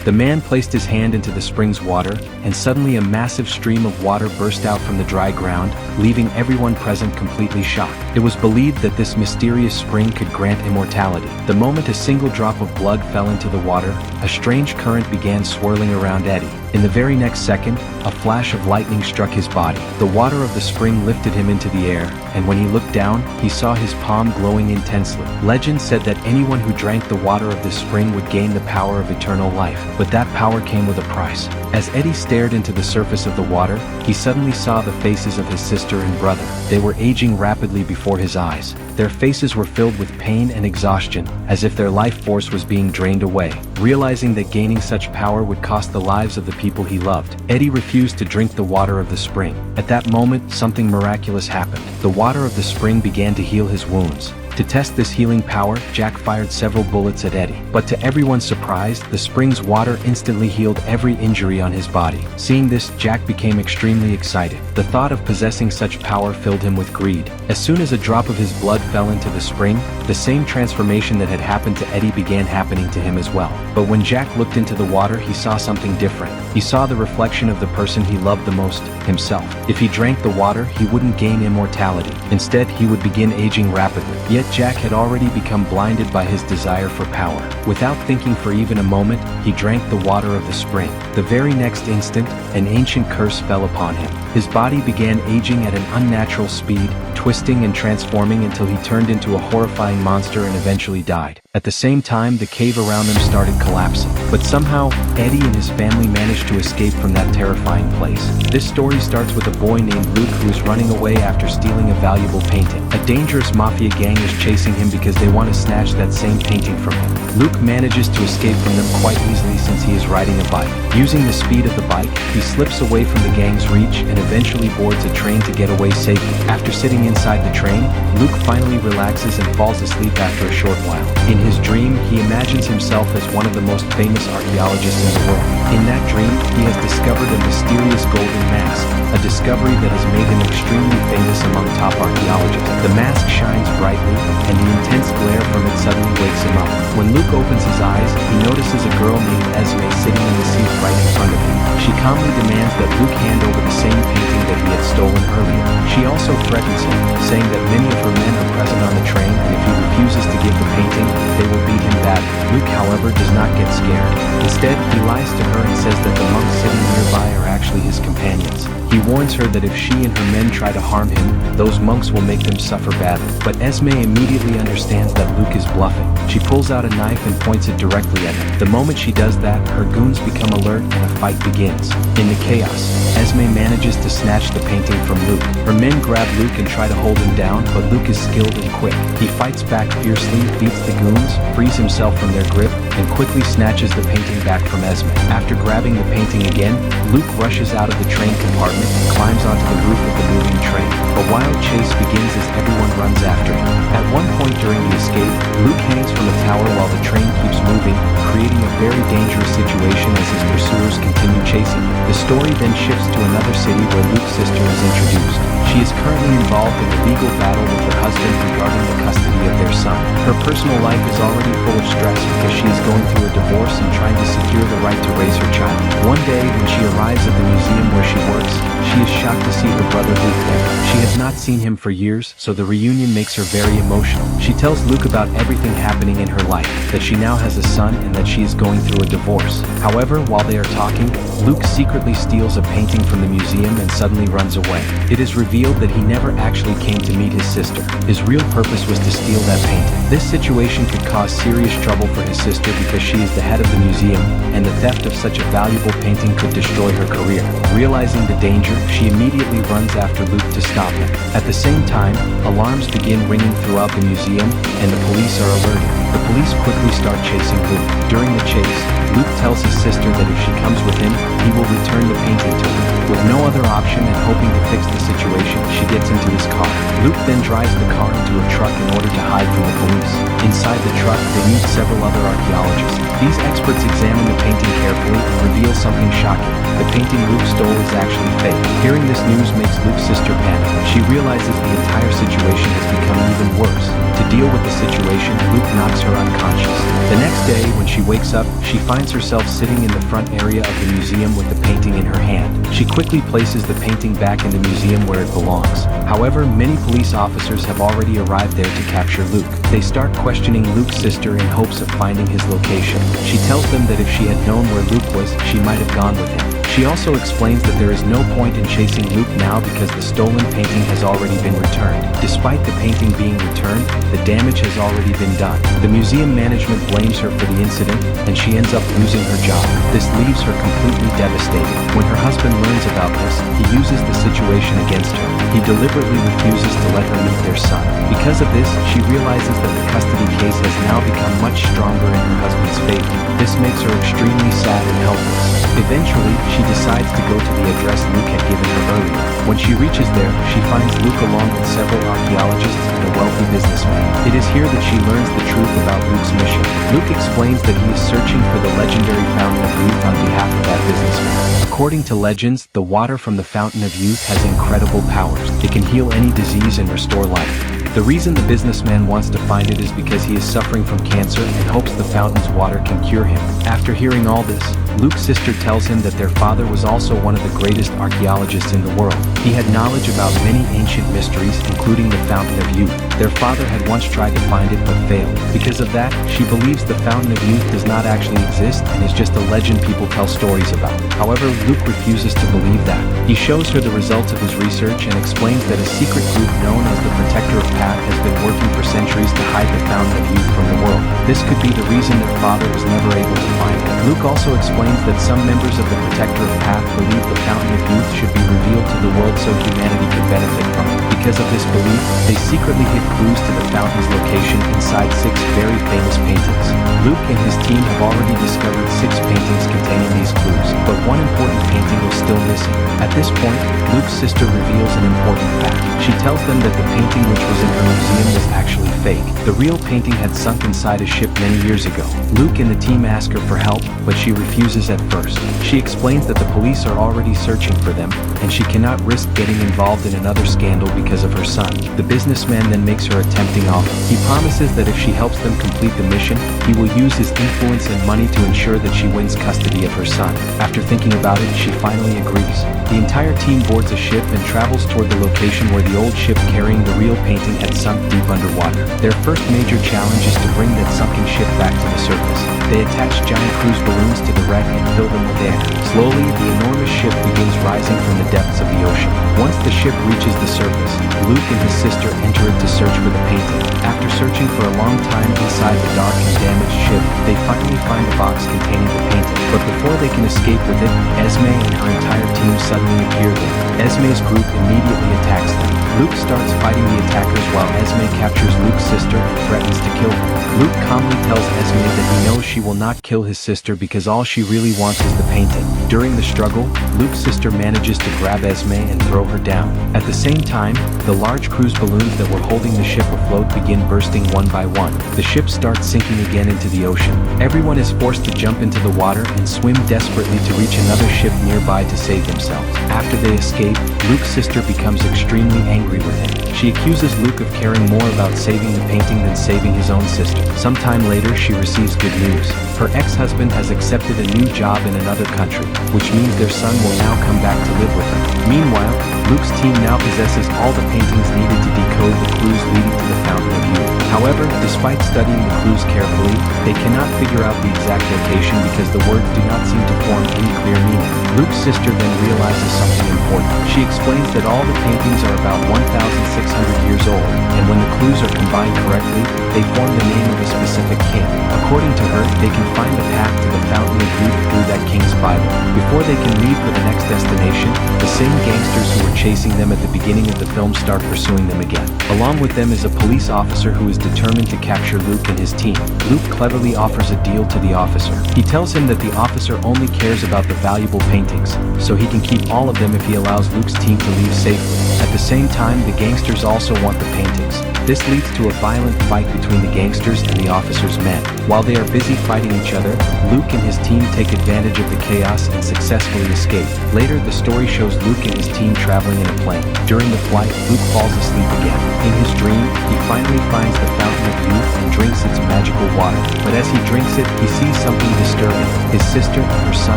The man placed his hand into the spring's water, and suddenly a massive stream of water burst out from the dry ground, leaving everyone present completely shocked. It was believed that this mysterious spring could grant immortality. The moment a single drop of blood fell into the water, a strange current began swirling around Eddie. In the very next second, a flash of lightning struck his body. The water of the spring lifted him into the air, and when he looked down, he saw his palm glowing intensely. Legend said that anyone who drank the water of this spring would gain the power of eternal life, but that power came with a price. As Eddie stared into the surface of the water, he suddenly saw the faces of his sister and brother. They were aging rapidly before his eyes. Their faces were filled with pain and exhaustion, as if their life force was being drained away. Realizing that gaining such power would cost the lives of the people he loved, Eddie refused to drink the water of the spring. At that moment, something miraculous happened. The water of the spring began to heal his wounds. To test this healing power, Jack fired several bullets at Eddie. But to everyone's surprise, the spring's water instantly healed every injury on his body. Seeing this, Jack became extremely excited. The thought of possessing such power filled him with greed. As soon as a drop of his blood fell into the spring, the same transformation that had happened to Eddie began happening to him as well. But when Jack looked into the water, he saw something different. He saw the reflection of the person he loved the most, himself. If he drank the water, he wouldn't gain immortality. Instead, he would begin aging rapidly. Yet Jack had already become blinded by his desire for power. Without thinking for even a moment, he drank the water of the spring. The very next instant, an ancient curse fell upon him. His body began aging at an unnatural speed, twisting and transforming until he turned into a horrifying monster and eventually died. At the same time, the cave around them started collapsing. But somehow, Eddie and his family managed to escape from that terrifying place. This story starts with a boy named Luke who is running away after stealing a valuable painting. A dangerous mafia gang is chasing him because they want to snatch that same painting from him. Luke manages to escape from them quite easily since he is riding a bike. Using the speed of the bike, he slips away from the gang's reach and eventually boards a train to get away safely. After sitting inside the train, Luke finally relaxes and falls asleep after a short while. In his dream, he imagines himself as one of the most famous archaeologists in the world. In that dream, he has discovered a mysterious golden mask, a discovery that has made him extremely famous among top archaeologists. The mask shines brightly, and the intense glare from it suddenly wakes him up. When Luke opens his eyes, he notices a girl named Esme sitting in the seat right in front of him. She calmly demands that Luke hand over the same painting that he had stolen earlier. She also threatens him, saying that many of her men are present on the train, and if he refuses to give the painting, they will beat him badly. Luke, however, does not get scared. Instead, he lies to her and says that the monks sitting nearby are actually his companions. He warns her that if she and her men try to harm him, those monks will make them suffer badly. But Esme immediately understands that Luke is bluffing. She pulls out a knife and points it directly at him. The moment she does that, her goons become alert and a fight begins. In the chaos, Esme manages to snatch the painting from Luke. Her men grab Luke and try to hold him down, but Luke is skilled and quick. He fights back fiercely, beats the goons, frees himself from their grip, and quickly snatches the painting back from Esme. After grabbing the painting again, Luke rushes out of the train compartment and climbs onto the roof of the moving train. A wild chase begins as everyone runs after him. At one point during the escape, Luke hangs from a tower while the train keeps moving, creating a very dangerous situation as his pursuers continue chasing him. The story then shifts to another city where Luke's sister is introduced. She is currently involved in a legal battle with her husband regarding the custody of their son. Her personal life is already full of stress because she is going through a divorce and trying to secure the right to raise her child. One day, when she arrives at the museum where she works, she is shocked to see her brother Luke there. She has not seen him for years, so the reunion makes her very emotional. She tells Luke about everything happening in her life, that she now has a son and that she is going through a divorce. However, while they are talking, Luke secretly steals a painting from the museum and suddenly runs away. It is revealed that he never actually came to meet his sister. His real purpose was to steal that painting. This situation could cause serious trouble for his sister because she is the head of the museum, and the theft of such a valuable painting could destroy her career. Realizing the danger, she immediately runs after Luke to stop him. At the same time, alarms begin ringing throughout the museum, and the police are alerted. The police quickly start chasing Luke. During the chase, Luke tells his sister that if she comes with him, he will return the painting to her. With no other option and hoping to fix the situation, she gets into his car. Luke then drives the car into a truck in order to hide from the police. Inside the truck, they meet several other archaeologists. These experts examine the painting carefully and reveal something shocking. the painting Luke stole is actually fake. Hearing this news makes Luke's sister panic. She realizes the entire situation has become even worse. To deal with the situation, Luke knocks her unconscious. The next day, when she wakes up, she finds herself sitting in the front area of the museum with the painting in her hand. She quickly places the painting back in the museum where it belongs. However, many police officers have already arrived there to capture Luke. They start questioning Luke's sister in hopes of finding his location. She tells them that if she had known where Luke was, she might have gone with him. She also explains that there is no point in chasing Luke now because the stolen painting has already been returned. Despite the painting being returned, the damage has already been done. The museum management blames her for the incident, and she ends up losing her job. This leaves her completely devastated. When her husband learns about this, he uses the situation against her. He deliberately refuses to let her meet their son. Because of this, she realizes that the custody case has now become much stronger in her husband's favor. This makes her extremely sad and helpless. Eventually, she decides to go to the address Luke had given her earlier. When she reaches there, she finds Luke along with several archaeologists and a wealthy businessman. It is here that she learns the truth about Luke's mission. Luke explains that he is searching for the legendary Fountain of Youth on behalf of that businessman. According to legends, the water from the Fountain of Youth has incredible powers. It can heal any disease and restore life. The reason the businessman wants to find it is because he is suffering from cancer and hopes the fountain's water can cure him. After hearing all this, Luke's sister tells him that their father was also one of the greatest archaeologists in the world. He had knowledge about many ancient mysteries, including the Fountain of Youth. Their father had once tried to find it but failed. Because of that, she believes the Fountain of Youth does not actually exist and is just a legend people tell stories about. However, Luke refuses to believe that. He shows her the results of his research and explains that a secret group known as the Protector of Path has been working for centuries to hide the Fountain of Youth from the world. This could be the reason their father was never able to find it. Luke also explains that some members of the Protector of Path believe the Fountain of Youth should be revealed to the world so humanity could benefit from it. Because of this belief, they secretly hid clues to the fountain's location inside 6 very famous paintings. Luke and his team have already discovered 6 paintings containing these clues, but one important painting was still missing. At this point, Luke's sister reveals an important fact. She tells them that the painting which was in her museum was actually fake. The real painting had sunk inside a ship many years ago. Luke and the team ask her for help, but she refuses at first. She explains that the police are already searching for them, and she cannot risk getting involved in another scandal because of her son. The businessman then makes her a tempting offer. He promises that if she helps them complete the mission, he will use his influence and money to ensure that she wins custody of her son. After thinking about it, she finally agrees. The entire team boards a ship and travels toward the location where the old ship carrying the real painting had sunk deep underwater. Their first major challenge is to bring that sunken ship back to the surface. They attach giant cruise balloons to the wreck and fill them with air. Slowly, the enormous ship begins rising from the depths of the ocean. Once the ship reaches the surface, Luke and his sister enter it to search for the painting. After searching for a long time inside the dark and damaged ship, they finally find a box containing the painting. But before they can escape with it, Esme and her entire team suddenly appear there. Esme's group immediately attacks them. Luke starts fighting the attackers while Esme captures Luke's sister and threatens to kill her. Luke calmly tells Esme that he knows she will not kill his sister because all she really wants is the painting. During the struggle, Luke's sister manages to grab Esme and throw her down. At the same time, the large cruise balloons that were holding the ship afloat begin bursting one by one. The ship starts sinking again into the ocean. Everyone is forced to jump into the water and swim desperately to reach another ship nearby to save themselves. After they escape, Luke's sister becomes extremely angry with him. She accuses Luke of caring more about saving the painting than saving his own sister. Sometime later, she receives good news. Her ex-husband has accepted a new job in another country, which means their son will now come back to live with her. Meanwhile, Luke's team now possesses all the paintings needed to decode the clues leading to the Fountain of Youth. However, despite studying the clues carefully, they cannot figure out the exact location because the words do not seem to form any clear meaning. Luke's sister then realizes something important. She explains that all the paintings are about 1,600 years old, and when the clues are combined correctly, they form the name of a specific king. According to her, they can find the path to the Fountain of Youth through that king's Bible. Before they can leave for the next destination, the same gangsters who were chasing them at the beginning of the film start pursuing them again. Along with them is a police officer who is determined to capture Luke and his team. Luke cleverly offers a deal to the officer. He tells him that the officer only cares about the valuable painting paintings, so he can keep all of them if he allows Luke's team to leave safely. At the same time, the gangsters also want the paintings. This leads to a violent fight between the gangsters and the officers' men. While they are busy fighting each other, Luke and his team take advantage of the chaos and successfully escape. Later, the story shows Luke and his team traveling in a plane. During the flight, Luke falls asleep again. In his dream, he finally finds the fountain of youth and drinks its magical water. But as he drinks it, he sees something disturbing. His sister and her son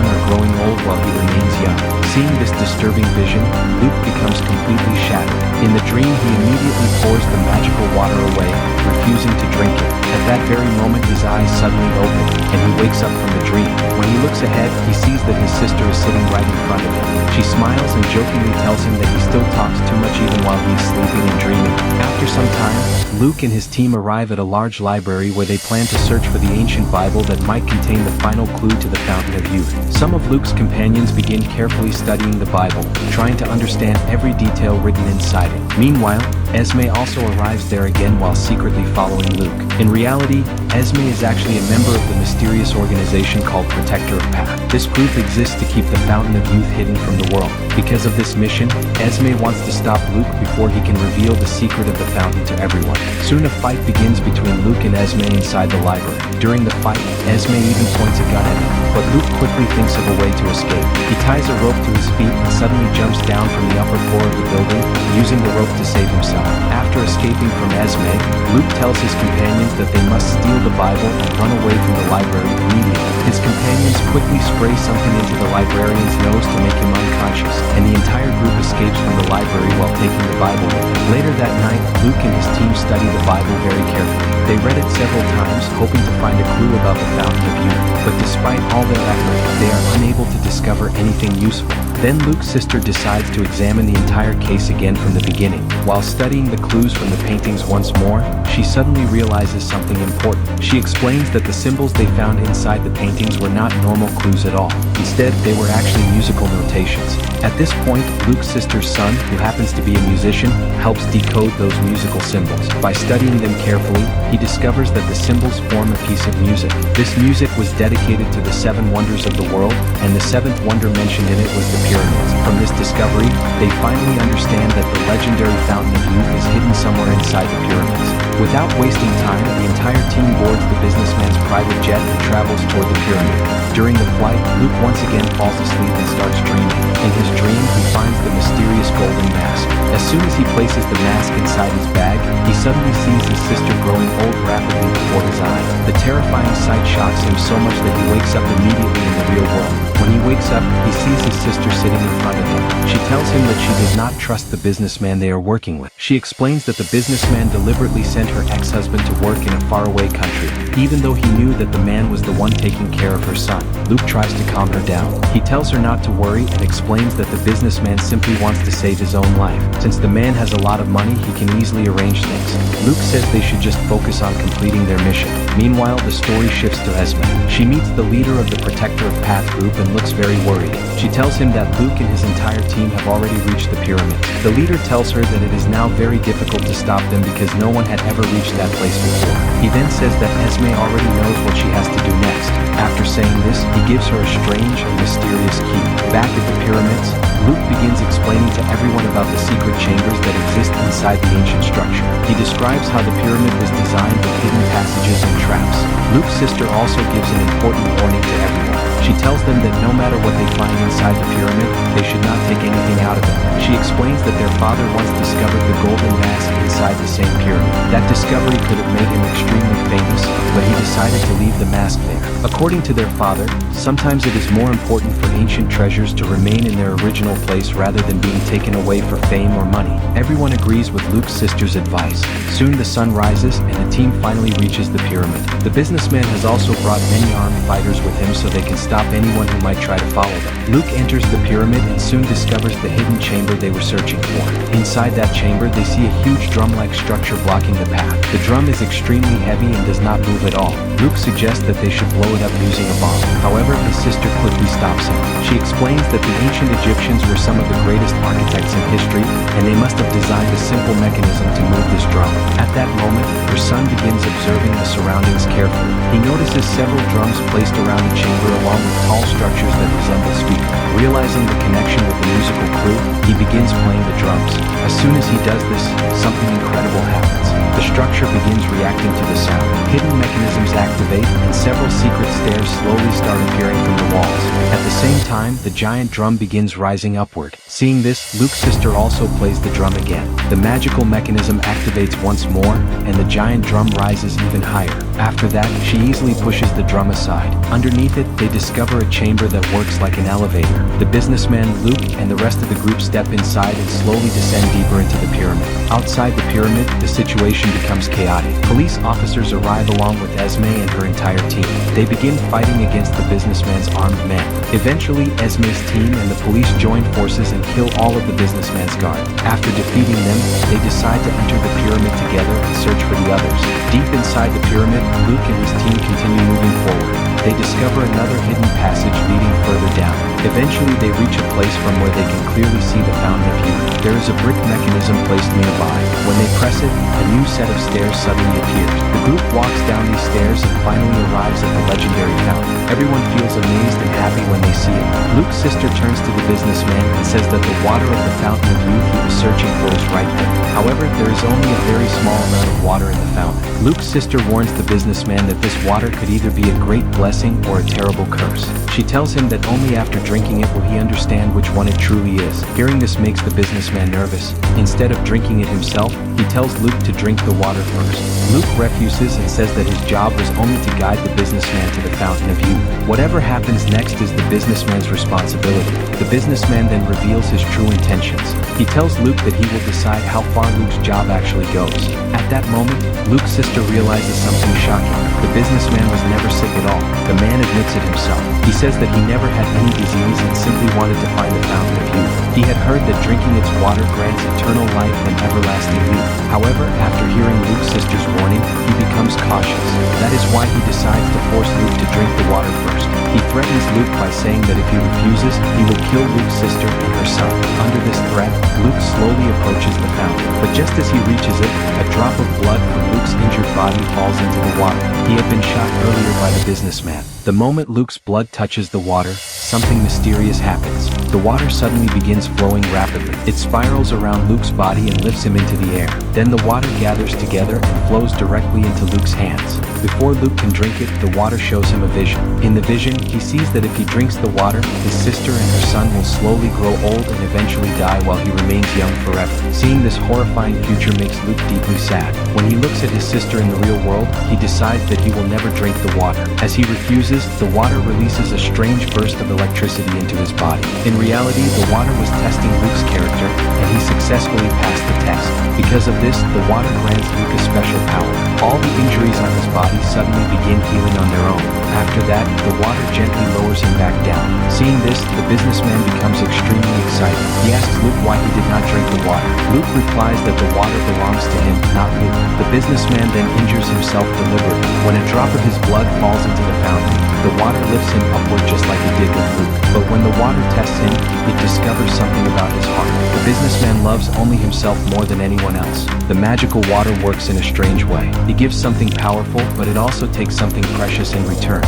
are growing old while he remains young. Seeing this disturbing vision, Luke becomes completely shattered. In the dream, he immediately pours the magical water away, refusing to drink it. At that very moment, his eyes suddenly open, and he wakes up from the dream. When he looks ahead, he sees that his sister is sitting right in front of him. She smiles and jokingly tells him that he still talks too much even while he is sleeping and dreaming. After some time, Luke and his team arrive at a large library where they plan to search for the ancient Bible that might contain the final clue to the Fountain of Youth. Some of Luke's companions begin carefully studying the Bible, trying to understand every detail written inside it. Meanwhile, Esme also arrives there again while secretly following Luke. In reality, Esme is actually a member of the mysterious organization called Protector of Path. This group exists to keep the Fountain of Youth hidden from the world. Because of this mission, Esme wants to stop Luke before he can reveal the secret of the fountain to everyone. Soon a fight begins between Luke and Esme inside the library. During the fight, Esme even points a gun at him, but Luke quickly thinks of a way to escape. He ties a rope to his feet and suddenly jumps down from the upper floor of the building, using the rope to save himself. After escaping from Esme, Luke tells his companions that they must steal the Bible and run away from the library immediately. His companions quickly spray something into the librarian's nose to make him unconscious, and the entire group escapes from the library while taking the Bible with them. Later that night, Luke and his team study the Bible very carefully. They read it several times, hoping to find a clue about the Fountain of Youth, but despite all their effort, they are unable to discover anything useful. Then Luke's sister decides to examine the entire case again from the beginning. While studying the clues from the paintings once more, she suddenly realizes something important. She explains that the symbols they found inside the paintings were not normal clues at all. Instead, they were actually musical notations. At this point, Luke's sister's son, who happens to be a musician, helps decode those musical symbols. By studying them carefully, he discovers that the symbols form a piece of music. This music was dedicated to the 7 wonders of the world, and the 7th wonder mentioned in it was the pyramids. From this discovery, they finally understand that the legendary Fountain of Youth is hidden somewhere inside the pyramids. Without wasting time, the entire team boards the businessman's private jet and travels toward the pyramid. During the flight, Luke once again falls asleep and starts dreaming. In his dream, he finds the mysterious golden mask. As soon as he places the mask inside his bag, he suddenly sees his sister growing old rapidly before his eyes. The terrifying sight shocks him so much that he wakes up immediately in the real world. When he wakes up, he sees his sister sitting in front of him. She tells him that she does not trust the businessman they are working with. She explains that the businessman deliberately sent her ex-husband to work in a faraway country, even though he knew that the man was the one taking care of her son. Luke tries to calm her down. He tells her not to worry and explains that the businessman simply wants to save his own life. Since the man has a lot of money, he can easily arrange things. Luke says they should just focus on completing their mission. Meanwhile, the story shifts to Esme. She meets the leader of the Protector of Path group and looks very worried. She tells him that Luke and his entire team have already reached the pyramids. The leader tells her that it is now very difficult to stop them because no one had ever reached that place before. He then says that Esme already knows what she has to do next. After saying this, he gives her a strange and mysterious key. Back at the pyramids, Luke begins explaining to everyone about the secret chambers that exist inside the ancient structure. He describes how the pyramid was designed with hidden passages and traps. Luke's sister also gives an important warning to everyone. She tells them that no matter what they find inside the pyramid, they should not take anything out of it. She explains that their father once discovered the golden mask inside the same pyramid. That discovery could have made him extremely famous, but he decided to leave the mask there. According to their father, sometimes it is more important for ancient treasures to remain in their original place rather than being taken away for fame or money. Everyone agrees with Luke's sister's advice. Soon the sun rises and the team finally reaches the pyramid. The businessman has also brought many armed fighters with him so they can stop anyone who might try to follow them. Luke enters the pyramid and soon discovers the hidden chamber they were searching for. Inside that chamber, they see a huge drum-like structure blocking the path. The drum is extremely heavy and does not move at all. Luke suggests that they should blow it up using a bomb. However, his sister quickly stops him. She explains that the ancient Egyptians were some of the greatest architects in history, and they must have designed a simple mechanism to move this drum. At that moment, her son begins observing the surroundings carefully. He notices several drums placed around the chamber along with tall structures that resemble speakers. Realizing the connection with the musical clue, he begins playing the drums. As soon as he does this, something incredible happens. The structure begins reacting to the sound. Hidden mechanisms activate, and several secret stairs slowly start appearing from the walls. At the same time, the giant drum begins rising upward. Seeing this, Luke's sister also plays the drum again. The magical mechanism activates once more, and the giant drum rises even higher. After that, she easily pushes the drum aside. Underneath it, they discover a chamber that works like an elevator. The businessman, Luke, and the rest of the group step inside and slowly descend deeper into the pyramid. Outside the pyramid, the situation becomes chaotic. Police officers arrive along with Esme and her entire team. They begin fighting against the businessman's armed men. Eventually, Esme's team and the police join forces and kill all of the businessman's guard. After defeating them, they decide to enter the pyramid together and search for the others. Deep inside the pyramid, Luke and his team continue moving forward. They discover another hidden passage leading further down. Eventually, they reach a place from where they can clearly see the Fountain of Youth. There is a brick mechanism placed nearby. When they press it, a new set of stairs suddenly appears. The group walks down these stairs and finally arrives at the legendary fountain. Everyone feels amazed and happy when they see it. Luke's sister turns to the businessman and says that the water of the Fountain of Youth he was searching for is right there. However, there is only a very small amount of water in the fountain. Luke's sister warns the businessman that this water could either be a great blessing or a terrible curse. She tells him that only after drinking it will he understand which one it truly is. Hearing this makes the businessman nervous. Instead of drinking it himself, he tells Luke to drink the water first. Luke refuses and says that his job was only to guide the businessman to the Fountain of Youth. Whatever happens next is the businessman's responsibility. The businessman then reveals his true intentions. He tells Luke that he will decide how far Luke's job actually goes. At that moment, Luke's sister realizes something shocking. The businessman was never sick at all. The man admits it himself. He says that he never had any disease and simply wanted to find the Fountain of Youth. He had heard that drinking its water grants eternal life and everlasting youth. However, after hearing Luke's sister's warning, he becomes cautious. That is why he decides to force Luke to drink the water first. He threatens Luke by saying that if he refuses, he will kill Luke's sister and her son. Under this threat, Luke slowly approaches the fountain. But just as he reaches it, a drop of blood from Luke's injured body falls into the water. He had been shot earlier by the businessman. The moment Luke's blood touches the water, something mysterious happens. The water suddenly begins flowing rapidly. It spirals around Luke's body and lifts him into the air. Then the water gathers together and flows directly into Luke's hands. Before Luke can drink it, the water shows him a vision. In the vision, he sees that if he drinks the water, his sister and her son will slowly grow old and eventually die while he remains young forever. Seeing this horrifying future makes Luke deeply sad. When he looks at his sister in the real world, he decides that he will never drink the water. As he refuses, the water releases a strange burst of electricity into his body. In reality, the water was testing Luke's character, and he successfully passed the test. Because of this, the water grants Luke a special power. All the injuries on his body suddenly begin healing on their own. After that, the water gently lowers him back down. Seeing this, the businessman becomes extremely excited. He asks Luke why he did not drink the water. Luke replies that the water belongs to him, not Luke. The businessman then injures himself deliberately. When a drop of his blood falls into the fountain, the water lifts him upward just like it did with Luke. But when the water tests him, it discovers something about his heart. The businessman loves only himself more than anyone else. The magical water works in a strange way. It gives something powerful, but it also takes something precious in return.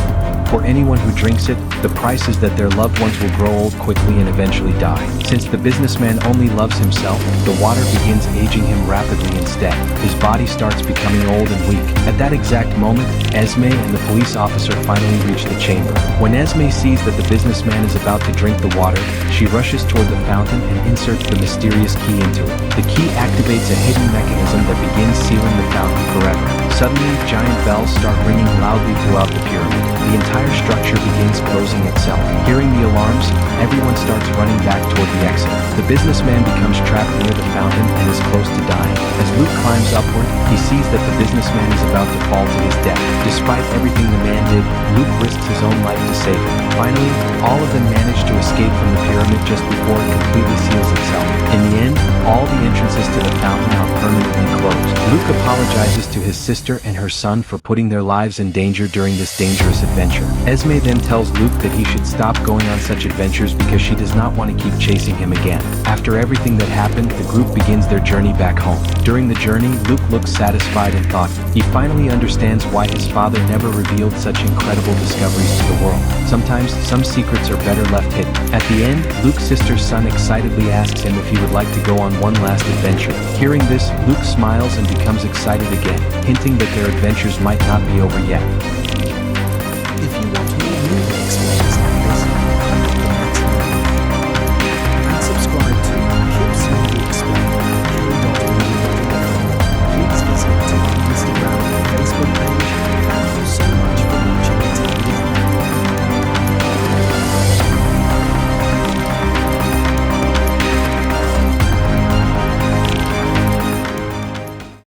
For anyone who drinks it, the price is that their loved ones will grow old quickly and eventually die. Since the businessman only loves himself, the water begins aging him rapidly instead. His body starts becoming old and weak. At that exact moment, Esme and the police officer finally reach the chamber. When Esme sees that the businessman is about to drink the water, she rushes toward the fountain and inserts the mysterious key into it. The key activates a hidden mechanism that begins sealing the fountain forever. Suddenly, giant bells start ringing loudly throughout the pyramid. The entire structure begins closing itself. Hearing the alarms, everyone starts running back toward the exit. The businessman becomes trapped near the fountain and is close to dying. As Luke climbs upward, he sees that the businessman is about to fall to his death. Despite everything the man did, Luke risks his own life to save him. Finally, all of them manage to escape from the pyramid just before it completely seals itself. In the end, all the entrances to the fountain are permanently closed. Luke apologizes to his sister and her son for putting their lives in danger during this dangerous adventure. Esme then tells Luke that he should stop going on such adventures because she does not want to keep chasing him again. After everything that happened, the group begins their journey back home. During the journey, Luke looks satisfied and thoughtful. He finally understands why his father never revealed such incredible discoveries to the world. Sometimes, some secrets are better left hidden. At the end, Luke's sister's son excitedly asks him if he would like to go on one last adventure. Hearing this, Luke smiles and becomes excited again, hinting that their adventures might not be over yet. If you want